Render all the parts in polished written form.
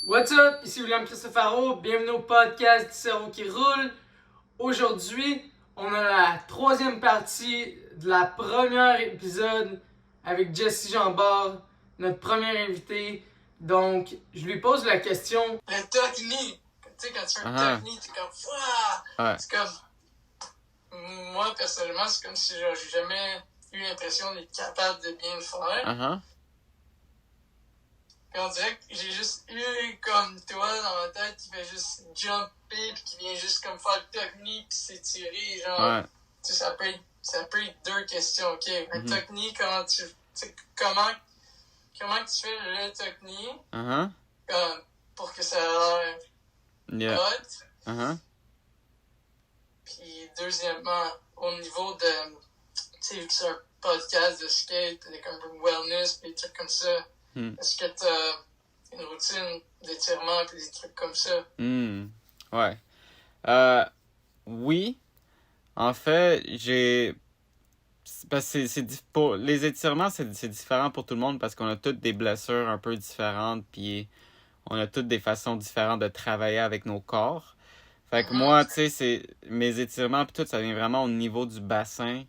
What's up? Ici William Cristofaro, bienvenue au podcast du cerveau qui roule. Aujourd'hui, on a la troisième partie de la première épisode avec Jesse Jambard, notre premier invité. Donc, je lui pose la question. Le technique! Tu sais, quand tu fais un technique, t'es comme Wouah! Ouais. C'est comme. Moi, personnellement, c'est comme si j'ai jamais eu l'impression d'être capable de bien le faire. Puis on dirait que j'ai juste eu comme toi dans ma tête qui fait juste jumper puis qui vient juste comme faire le technique puis s'étirer. Genre, Ouais. tu sais, ça peut être deux questions, ok? Le technique, comment tu sais, comment tu fais le technique comme, pour que ça a l'air hot? Puis deuxièmement, au niveau de, tu sais, vu que c'est un podcast de skate, comme wellness pis des trucs comme ça, est-ce que t'as une routine d'étirement pis des trucs comme ça? Ouais. Oui. En fait, parce que pour les étirements, c'est différent pour tout le monde parce qu'on a toutes des blessures un peu différentes puis on a toutes des façons différentes de travailler avec nos corps. Fait que moi, tu sais, mes étirements pis tout, ça vient vraiment au niveau du bassin,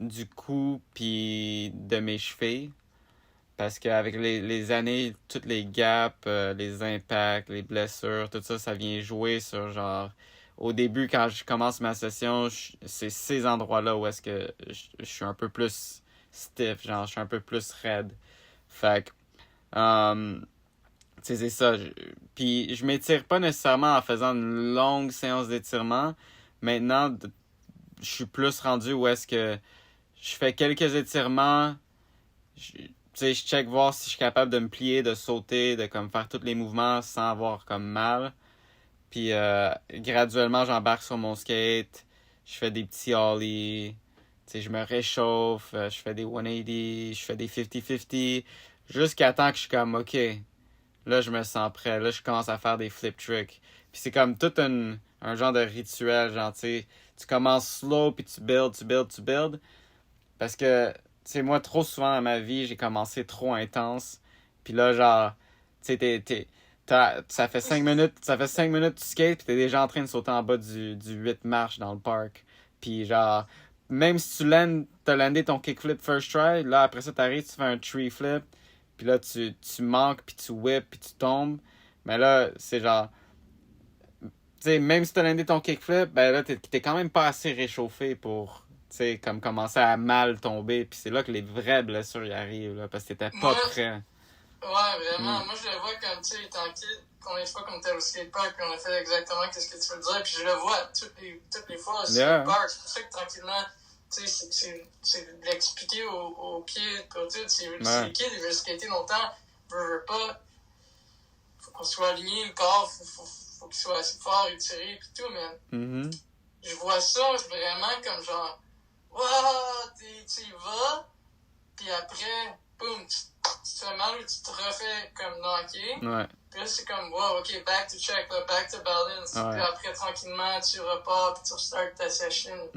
du cou puis de mes chevilles. Parce qu'avec les années, toutes les gaps, les impacts, les blessures, tout ça, ça vient jouer sur genre... Au début, quand je commence ma session, c'est ces endroits-là où est-ce que je suis un peu plus stiff, genre je suis un peu plus raide. Fait que, tu sais, c'est ça. Puis je m'étire pas nécessairement en faisant une longue séance d'étirement. Maintenant, je suis plus rendu où est-ce que je fais quelques étirements... Tu sais, je check voir si je suis capable de me plier, de sauter, de comme faire tous les mouvements sans avoir comme mal. Puis graduellement, j'embarque sur mon skate, je fais des petits ollies, tu sais, je me réchauffe, je fais des 180, je fais des 50-50, jusqu'à temps que je suis comme, OK, là, je me sens prêt, là, je commence à faire des flip tricks. Puis c'est comme tout un genre de rituel, genre, tu sais, tu commences slow, puis tu build, parce que... Tu sais, moi, trop souvent dans ma vie, j'ai commencé trop intense. Puis là, genre, tu sais, ça fait 5 minutes, tu skates, puis t'es déjà en train de sauter en bas du 8 marches dans le parc. Puis genre, même si t'as landé ton kickflip first try, là, après ça, t'arrives, tu fais un tree flip, puis là, tu manques, puis tu whips, puis tu tombes. Mais là, c'est genre... Tu sais, même si t'as landé ton kickflip, ben là, t'es quand même pas assez réchauffé pour... Tu sais, comme commencer à mal tomber. Puis c'est là que les vraies blessures y arrivent, là, parce que t'étais pas prêt. Ouais, vraiment. Moi, je le vois comme, tu sais, étant kid, combien de fois qu'on était au skatepark, puis on a fait exactement ce que tu veux dire, puis je le vois toutes les fois au skatepark. C'est pour ça que tranquillement, tu sais, c'est de l'expliquer aux kids, puis aux tout. Si les kids, ils veulent skater longtemps, veulent pas, faut qu'on soit aligné, le corps, faut qu'il soit assez fort, étiré, puis tout, mais je vois ça vraiment comme genre, wow, tu y vas, puis après, boum, tu te fais mal ou tu te refais comme knocker. Ouais. Puis là, c'est comme, wow, ok, back to check, là, back to balance. Ouais. Puis après, tranquillement, tu repars, puis tu restarts ta session.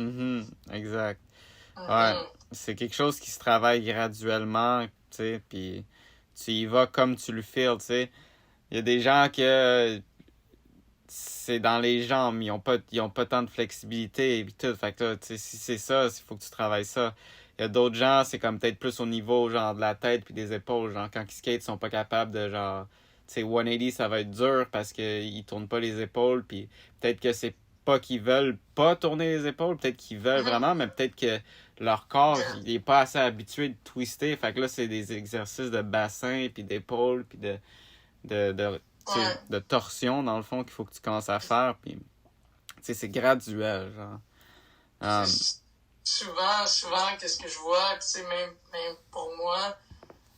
Exact. Ouais. C'est quelque chose qui se travaille graduellement, tu sais, puis tu y vas comme tu le feels, tu sais. Il y a des gens que c'est dans les jambes, ils ont pas tant de flexibilité et tout. Fait que là, tu sais, si c'est ça, il faut que tu travailles ça. Il y a d'autres gens, c'est comme peut-être plus au niveau genre de la tête puis des épaules. Genre quand ils skatent, ils sont pas capables de genre... Tu sais, 180, ça va être dur parce qu'ils tournent pas les épaules. Puis peut-être que c'est pas qu'ils veulent pas tourner les épaules. Peut-être qu'ils veulent vraiment, mais peut-être que leur corps, il est pas assez habitué de twister. Fait que là, c'est des exercices de bassin puis d'épaule puis de torsion, dans le fond, qu'il faut que tu commences à faire. Puis, tu sais, c'est graduel, genre. Souvent, qu'est-ce que je vois, tu sais, même pour moi,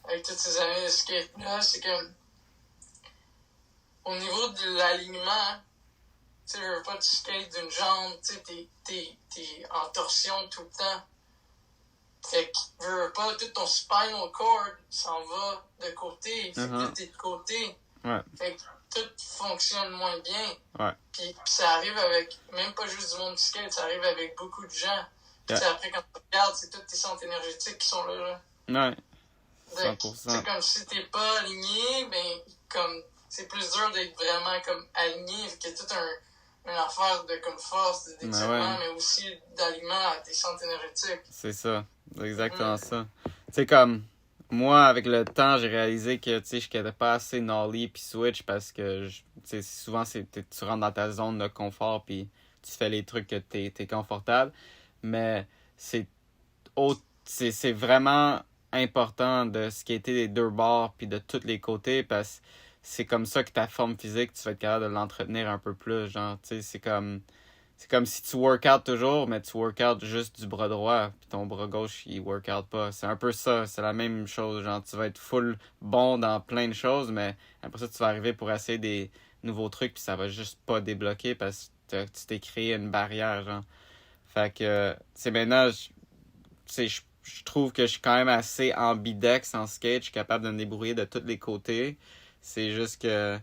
avec toutes ces années de skate-là, c'est que au niveau de l'alignement, tu sais, je veux pas tu skates d'une jambe, tu sais, t'es en torsion tout le temps. Fait que, je veux pas, tout ton spinal cord s'en va de côté. Fait que là, t'es de côté. Ouais. Fait que tout fonctionne moins bien. Ouais. Puis ça arrive avec, même pas juste du monde qui skate, ça arrive avec beaucoup de gens. Puis après, quand tu regardes, c'est tous tes centres énergétiques qui sont là. Ouais. 100%. C'est comme si t'es pas aligné, ben, comme, c'est plus dur d'être vraiment comme aligné, vu qu'il y a toute une affaire de comme force, d'étirement, mais aussi d'alignement à tes centres énergétiques. C'est ça, c'est exactement ça. Tu sais, comme, moi, avec le temps, j'ai réalisé que, tu sais, je n'étais pas assez nollie puis switch parce que, tu sais, souvent, tu rentres dans ta zone de confort puis tu fais les trucs que t'es confortable. Mais c'est vraiment important de skater des deux bords puis de tous les côtés parce que c'est comme ça que ta forme physique, tu vas être capable de l'entretenir un peu plus. Genre, tu sais, c'est comme si tu workout toujours, mais tu workout juste du bras droit, puis ton bras gauche, il workout pas. C'est un peu ça, c'est la même chose. Genre, tu vas être full bon dans plein de choses, mais après ça, tu vas arriver pour essayer des nouveaux trucs, puis ça va juste pas débloquer parce que tu t'es créé une barrière, genre. Fait que, c'est maintenant, je trouve que je suis quand même assez ambidex en skate. Je suis capable de me débrouiller de tous les côtés. C'est juste que...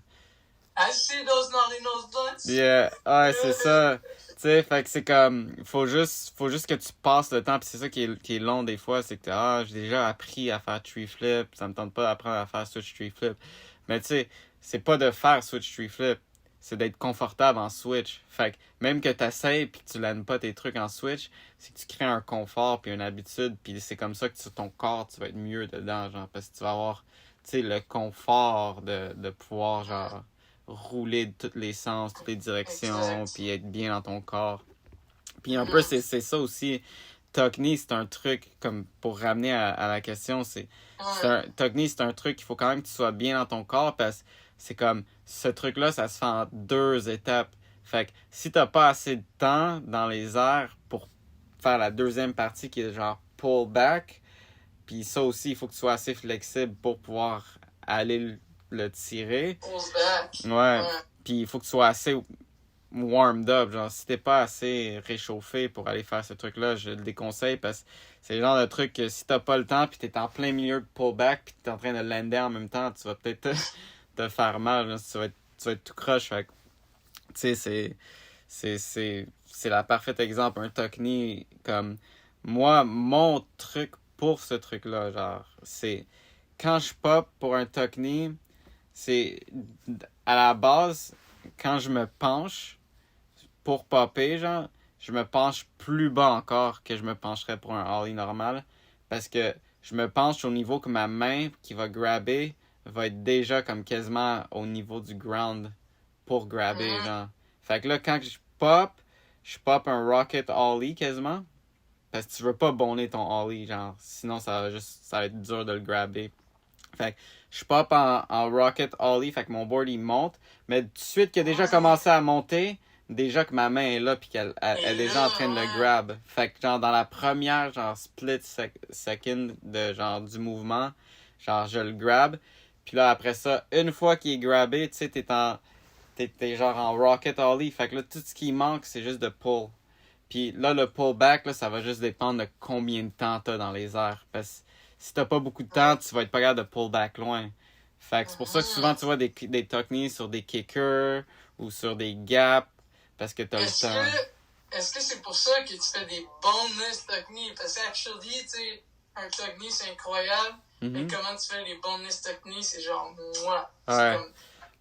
I see those naughty nose blunts. Yeah, ouais, c'est ça. Tu sais, fait que c'est comme... Faut juste que tu passes le temps. Puis c'est ça qui est long des fois. C'est que j'ai déjà appris à faire tree flip. Ça me tente pas d'apprendre à faire switch tree flip. Mais tu sais, c'est pas de faire switch tree flip. C'est d'être confortable en switch. Fait que même que t'essayes puis que tu l'aimes pas tes trucs en switch, c'est que tu crées un confort puis une habitude. Puis c'est comme ça que ton corps, tu vas être mieux dedans, genre. Parce que tu vas avoir, tu sais, le confort de pouvoir, genre, rouler de tous les sens, toutes les directions, puis être bien dans ton corps. Puis un peu, c'est ça aussi. Tokni, c'est un truc, comme pour ramener à la question, Tokni, c'est un truc qu'il faut quand même que tu sois bien dans ton corps parce que c'est comme, ce truc-là, ça se fait en 2 étapes. Fait que si t'as pas assez de temps dans les airs pour faire la deuxième partie qui est genre pull back, puis ça aussi, il faut que tu sois assez flexible pour pouvoir aller le tirer. Pulls back. Ouais. Puis il faut que tu sois assez warmed up. Genre, si t'es pas assez réchauffé pour aller faire ce truc-là, je le déconseille parce que c'est le genre de truc que si t'as pas le temps puis t'es en plein milieu de pullback puis t'es en train de lander en même temps, tu vas peut-être te faire mal. Genre, tu vas être tout croche. Fait que, tu sais, c'est la parfaite exemple. Un Tokni, comme moi, mon truc pour ce truc-là, genre, c'est quand je pop pour un Tokni, c'est à la base, quand je me penche pour popper, genre, je me penche plus bas encore que je me pencherais pour un ollie normal. Parce que je me penche au niveau que ma main qui va grabber va être déjà comme quasiment au niveau du ground pour grabber, genre. Fait que là, quand je pop un rocket ollie quasiment. Parce que tu veux pas bonner ton ollie, genre. Sinon, ça va être dur de le grabber. Fait que je pop en rocket ollie, fait que mon board il monte. Mais tout de suite qu'il a déjà commencé à monter, déjà que ma main est là puis qu'elle est déjà en train de le grab. Fait que genre dans la première genre split second de genre du mouvement, genre je le grab. Puis là après ça, une fois qu'il est grabé, tu sais t'es genre en rocket ollie. Fait que là tout ce qui manque c'est juste de pull. Puis là le pull back là ça va juste dépendre de combien de temps t'as dans les airs. Parce que si t'as pas beaucoup de temps, tu vas être pas capable de pull back loin. Fait que c'est pour ça que souvent tu vois des techniques sur des kickers ou sur des gaps parce que t'as le temps. Est-ce que c'est pour ça que tu fais des bonus techniques? Parce que actually, tu sais, un technique c'est incroyable, mais comment tu fais les bonus techniques, c'est genre moi. C'est comme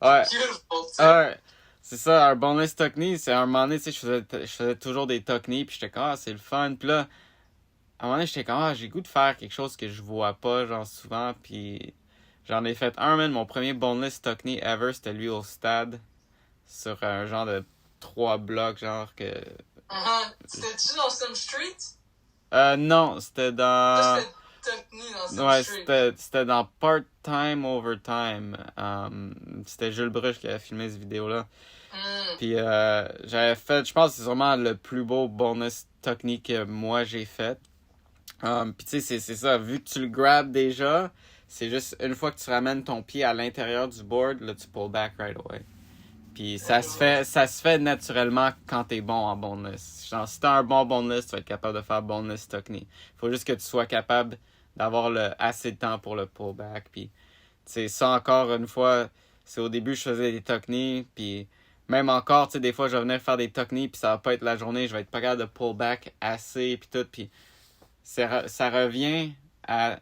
beautiful, tu sais. Ouais. C'est ça, un bonus technique, c'est à un moment donné, tu sais, je faisais toujours des techniques, puis j'étais comme, c'est le fun. Puis là, à un moment donné, j'étais comme, j'ai le goût de faire quelque chose que je vois pas, genre, souvent. Puis j'en ai fait un, man. Mon premier boneless technique ever, c'était lui au stade. Sur un genre de 3 blocs, genre que... C'était-tu dans Stem Street? Non, c'était dans... C'était technique dans Stem Street. C'était dans Part-Time Overtime. C'était Jules Bruche qui avait filmé cette vidéo-là. Puis j'avais fait, je pense que c'est vraiment le plus beau bonus technique que moi j'ai fait. Puis tu sais, c'est ça, vu que tu le grabs déjà, c'est juste une fois que tu ramènes ton pied à l'intérieur du board, là tu pull back right away. Puis ça se fait naturellement quand t'es bon en boneless. Genre si t'as un bon boneless, tu vas être capable de faire boneless technique. Faut juste que tu sois capable d'avoir assez de temps pour le pull back. Puis tu sais, ça encore une fois, c'est au début je faisais des techniques, puis même encore, tu sais, des fois je vais venir faire des techniques, puis ça va pas être la journée, je vais être pas capable de pull back assez, puis tout, puis ça revient à...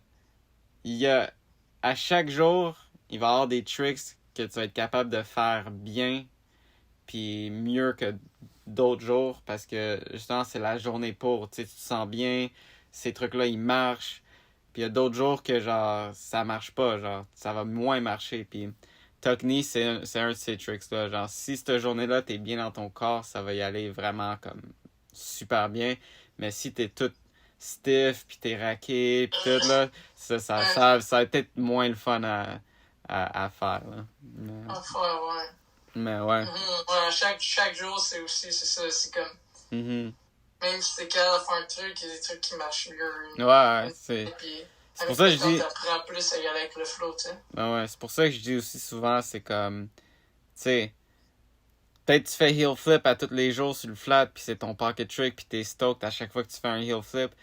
à chaque jour, il va y avoir des tricks que tu vas être capable de faire bien puis mieux que d'autres jours parce que justement c'est la journée pour, tu sais, tu te sens bien, ces trucs-là ils marchent, puis il y a d'autres jours que genre ça marche pas, genre ça va moins marcher, puis Tuckney c'est un de ces tricks là, genre si cette journée-là t'es bien dans ton corps, ça va y aller vraiment comme super bien, mais si t'es tout stiff puis t'es raqué puis tout là, ça va peut-être moins le fun à faire là. Mais ouais. Ouais, chaque jour, c'est ça, c'est comme... Même si t'es capable de faire un truc, il y a des trucs qui marchent mieux. Ouais, c'est pour ça que je dis... T'apprends plus à y aller avec le flow, tu sais. Ouais, c'est pour ça que je dis aussi souvent, c'est comme... Tu sais, peut-être tu fais heel flip à tous les jours sur le flat, puis c'est ton pocket trick, puis t'es stoked à chaque fois que tu fais un heel flip.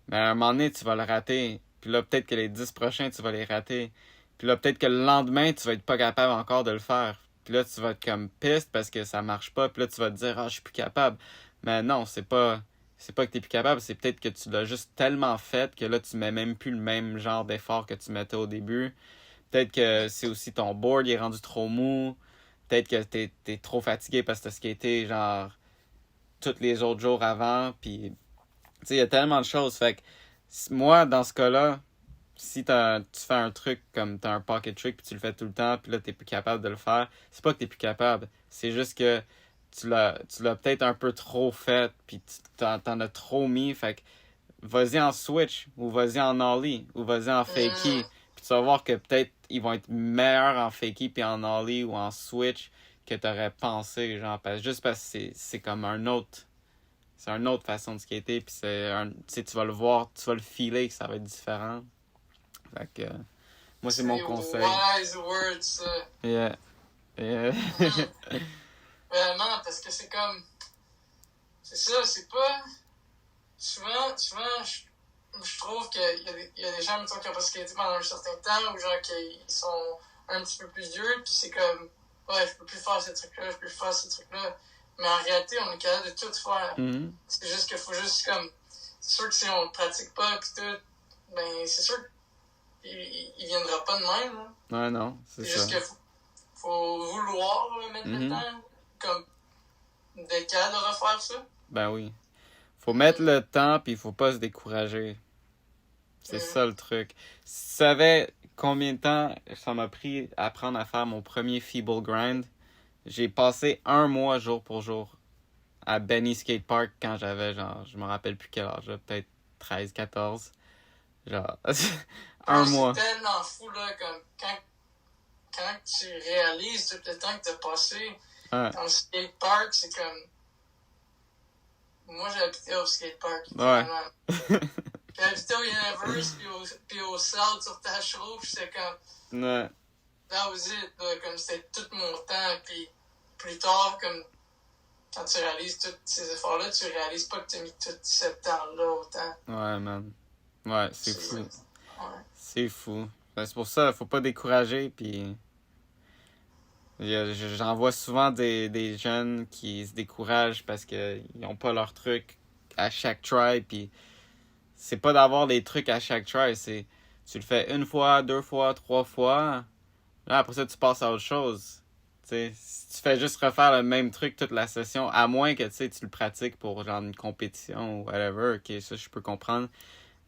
Mais à un moment donné, tu vas le rater. Puis là, peut-être que les 10 prochains, tu vas les rater. Puis là, peut-être que le lendemain, tu vas être pas capable encore de le faire. Puis là, tu vas être comme piste parce que ça marche pas. Puis là, tu vas te dire, ah, je suis plus capable. Mais non, c'est pas que t'es plus capable. C'est peut-être que tu l'as juste tellement fait que là, tu mets même plus le même genre d'effort que tu mettais au début. Peut-être que c'est aussi ton board, il est rendu trop mou. Peut-être que t'es trop fatigué parce que t'as skaté, genre, tous les autres jours avant. Puis, tu sais, il y a tellement de choses. Fait que, moi, dans ce cas-là, si tu fais un truc comme t'as un pocket trick puis tu le fais tout le temps puis là t'es plus capable de le faire, c'est pas que t'es plus capable, c'est juste que tu l'as peut-être un peu trop fait puis t'en as trop mis, fait que vas-y en switch ou vas-y en ollie ou vas-y en fakie puis tu vas voir que peut-être ils vont être meilleurs en fakie puis en ollie ou en switch que t'aurais pensé, genre juste parce que c'est comme c'est une autre façon de skater puis tu vas le voir, tu vas le filer que ça va être différent. Fait que, moi, c'est mon conseil. Wise words, ça. Yeah. Vraiment, parce que c'est comme... C'est ça, c'est pas... Souvent je trouve qu'il y a des gens, mettons, qui ont pas skaté pendant un certain temps, ou genre qui sont un petit peu plus vieux, puis c'est comme... Ouais, je peux plus faire ces trucs-là, je peux plus faire ces trucs-là. Mais en réalité, on est capable de tout faire. C'est juste qu'il faut juste comme... C'est sûr que si on le pratique pas, puis tout, ben c'est sûr il viendra pas de même. Hein. Ouais, non, c'est ça. Juste qu'il faut vouloir mettre le temps, comme d'être capable de refaire ça. Ben oui. Faut mettre le temps, puis il faut pas se décourager. C'est ça le truc. Si tu savais combien de temps ça m'a pris à apprendre à faire mon premier feeble grind, j'ai passé 1 mois jour pour jour à Benny Skate Park quand j'avais genre, je me rappelle plus quel âge, peut-être 13, 14. Genre, 1 mois. C'est tellement fou, là, comme quand tu réalises tout le temps que t'as passé dans le skatepark, c'est comme... Moi, j'ai habité au skatepark. Ouais. J'ai habité au Universe puis au South sur Tachereau, puis c'était comme... Ouais. That was it, là, comme c'était tout mon temps, puis plus tard, comme... Quand tu réalises tous ces efforts-là, tu réalises pas que tu as mis tout ce temps-là autant. Ouais, man. Ouais, c'est fou. Ouais. C'est fou. C'est pour ça, faut pas décourager, puis... J'en vois souvent des jeunes qui se découragent parce qu'ils n'ont pas leur truc à chaque try, puis c'est pas d'avoir des trucs à chaque try, c'est... Tu le fais 1 fois, 2 fois, 3 fois, là, après ça, tu passes à autre chose. T'sais, si tu fais juste refaire le même truc toute la session, à moins que tu le pratiques pour genre une compétition ou whatever, ok, ça je peux comprendre.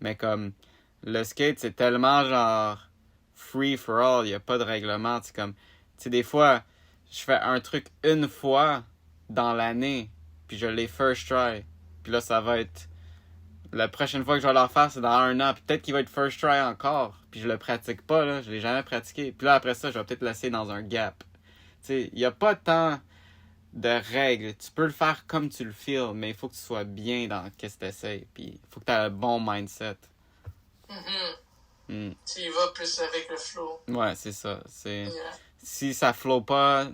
Mais comme le skate, c'est tellement genre free for all, il n'y a pas de règlement. Tu sais, des fois, je fais un truc 1 fois dans l'année, puis je l'ai first try. Puis là, ça va être la prochaine fois que je vais le refaire, c'est dans 1 an. Puis peut-être qu'il va être first try encore. Puis je le pratique pas, là, je l'ai jamais pratiqué. Puis là, après ça, je vais peut-être l'essayer dans un gap. Tu sais, il n'y a pas tant de règles. Tu peux le faire comme tu le feels, mais il faut que tu sois bien dans ce que tu essaies. Puis il faut que tu aies un bon mindset. Tu y vas plus avec le flow. Ouais, c'est ça. Si ça flow pas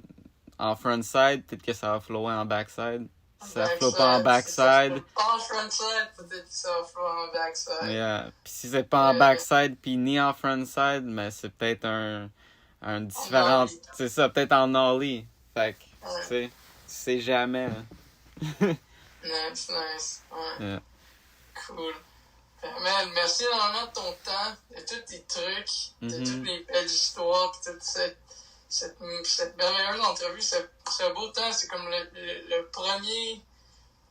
en frontside, peut-être que ça va flower en backside. Si ça flow pas en backside. Pas en frontside, peut-être que ça va flow en backside. Yeah. Puis si c'est pas en backside, puis ni en frontside, mais c'est peut-être un différent. C'est ça, peut-être en ollie. Fait que, tu sais jamais. Nice. Ouais. Yeah. Cool. Man, merci énormément de ton temps, de tous tes trucs, de toutes les belles histoires, pis toute cette merveilleuse entrevue, ce beau temps. C'est comme le premier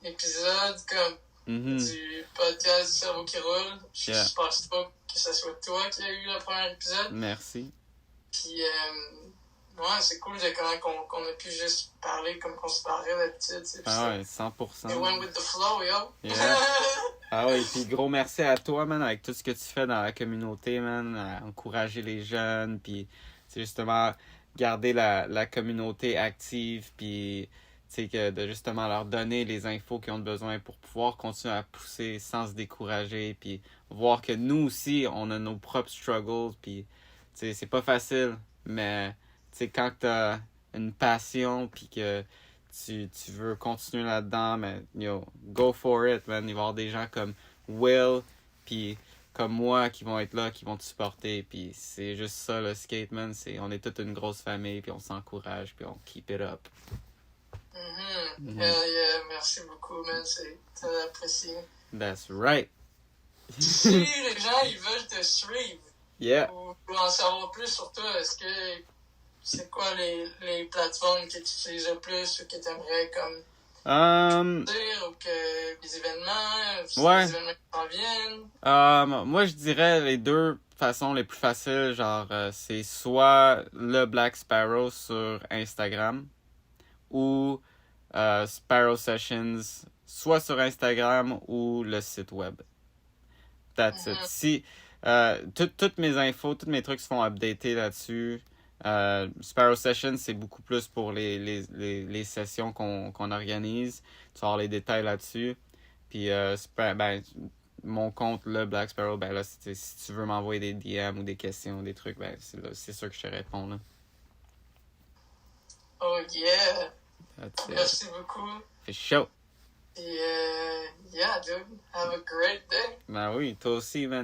épisode comme du podcast du cerveau qui roule. Je pense pas que ce soit toi qui as eu le premier épisode. Merci. Puis, ouais, c'est cool de comment qu'on a pu juste parler comme qu'on se parlait d'habitude. Ah ouais, 100%. It went with the flow, yo. Yeah. Ah ouais, puis gros merci à toi, man, avec tout ce que tu fais dans la communauté, man, à encourager les jeunes, puis c'est justement garder la communauté active, puis que de justement leur donner les infos qu'ils ont besoin pour pouvoir continuer à pousser sans se décourager, puis voir que nous aussi, on a nos propres struggles, puis c'est pas facile, mais quand t'as une passion, puis que tu veux continuer là-dedans, mais go for it, man. Il va y avoir des gens comme Will, puis comme moi qui vont être là, qui vont te supporter, puis c'est juste ça, le skate, man. On est toute une grosse famille, puis on s'encourage, puis on keep it up. Yeah, merci beaucoup, man. C'est très apprécié. That's right. Si les gens, ils veulent te suivre, ou en savoir plus sur toi, c'est quoi les plateformes que tu utilises le plus ou que tu aimerais comme dire, ou que les événements, les événements qui s'en viennent? Moi, je dirais les deux façons les plus faciles, genre, c'est soit le Black Sparrow sur Instagram ou Sparrow Sessions, soit sur Instagram ou le site web. That's it. Si, toutes mes infos, tous mes trucs se font updater là-dessus. Sparrow Sessions, c'est beaucoup plus pour les sessions qu'on organise. Tu vas avoir les détails là-dessus. Puis, mon compte, le Black Sparrow, là, si tu veux m'envoyer des DM ou des questions, des trucs, c'est sûr que je te réponds, là. Oh yeah! That's Merci beaucoup. C'est chaud. Yeah, dude. Have a great day. Ben oui, toi aussi, man.